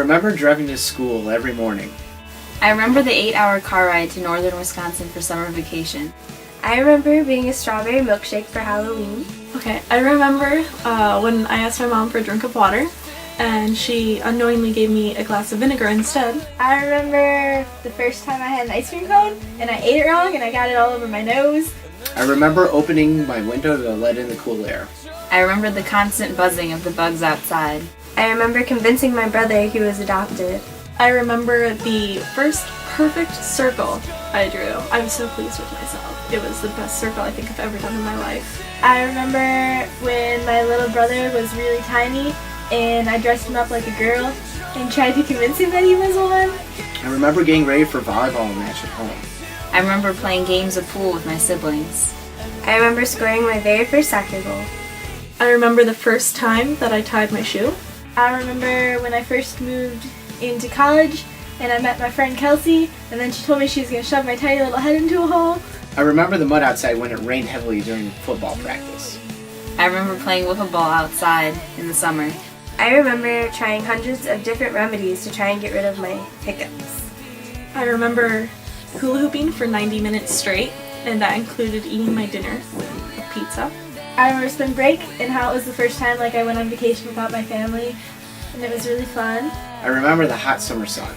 remember driving to school every morning. I remember the 8-hour car ride to northern Wisconsin for summer vacation. I remember being a strawberry milkshake for Halloween. Okay, I remember when I asked my mom for a drink of water, and she unknowingly gave me a glass of vinegar instead. I remember the first time I had an ice cream cone, and I ate it wrong, and I got it all over my nose. I remember opening my window to let in the cool air. I remember the constant buzzing of the bugs outside. I remember convincing my brother he was adopted. I remember the first perfect circle I drew. I was so pleased with myself. It was the best circle I think I've ever done in my life. I remember when my little brother was really tiny and I dressed him up like a girl and tried to convince him that he was one. I remember getting ready for volleyball match at home. I remember playing games of pool with my siblings. I remember scoring my very first soccer goal. I remember the first time that I tied my shoe. I remember when I first moved into college and I met my friend Kelsey, and then she told me she was going to shove my tiny little head into a hole. I remember the mud outside when it rained heavily during football practice. I remember playing wiffle ball outside in the summer. I remember trying hundreds of different remedies to try and get rid of my hiccups. I remember hula hooping for 90 minutes straight, and that included eating my dinner with pizza. I remember spring break and how it was the first time I went on vacation without my family, and it was really fun. I remember the hot summer sun.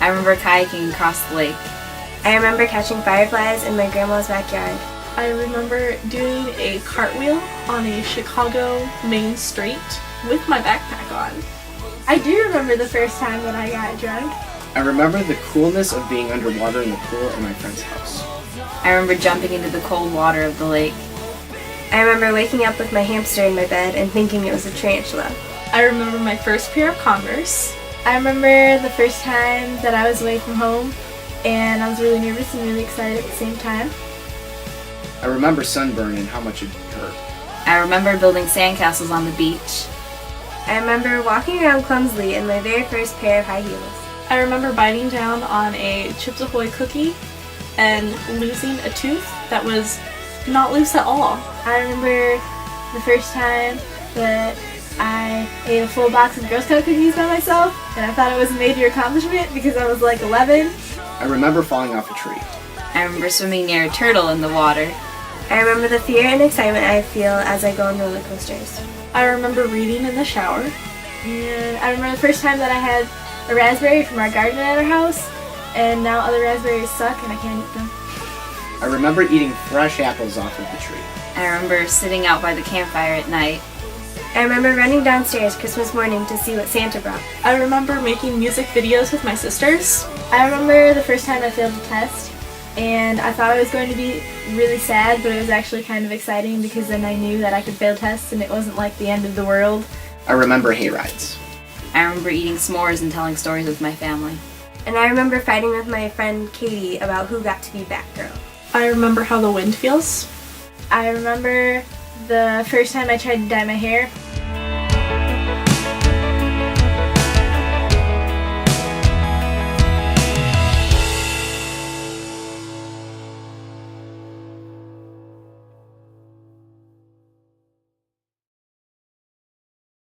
I remember kayaking across the lake. I remember catching fireflies in my grandma's backyard. I remember doing a cartwheel on a Chicago main street with my backpack on. I do remember the first time when I got drunk. I remember the coolness of being underwater in the pool at my friend's house. I remember jumping into the cold water of the lake. I remember waking up with my hamster in my bed and thinking it was a tarantula. I remember my first pair of Converse. I remember the first time that I was away from home and I was really nervous and really excited at the same time. I remember sunburn and how much it hurt. I remember building sandcastles on the beach. I remember walking around clumsily in my very first pair of high heels. I remember biting down on a Chips Ahoy cookie and losing a tooth that was not loose at all. I remember the first time that I ate a full box of Girl Scout cookies by myself, and I thought it was a major accomplishment because I was like 11. I remember falling off a tree. I remember swimming near a turtle in the water. I remember the fear and excitement I feel as I go on roller coasters. I remember reading in the shower. And I remember the first time that I had a raspberry from our garden at our house, and now other raspberries suck and I can't eat them. I remember eating fresh apples off of the tree. I remember sitting out by the campfire at night. I remember running downstairs Christmas morning to see what Santa brought. I remember making music videos with my sisters. I remember the first time I failed a test, and I thought I was going to be really sad, but it was actually kind of exciting because then I knew that I could fail tests and it wasn't like the end of the world. I remember hay rides. I remember eating s'mores and telling stories with my family. And I remember fighting with my friend Katie about who got to be Batgirl. I remember how the wind feels. I remember the first time I tried to dye my hair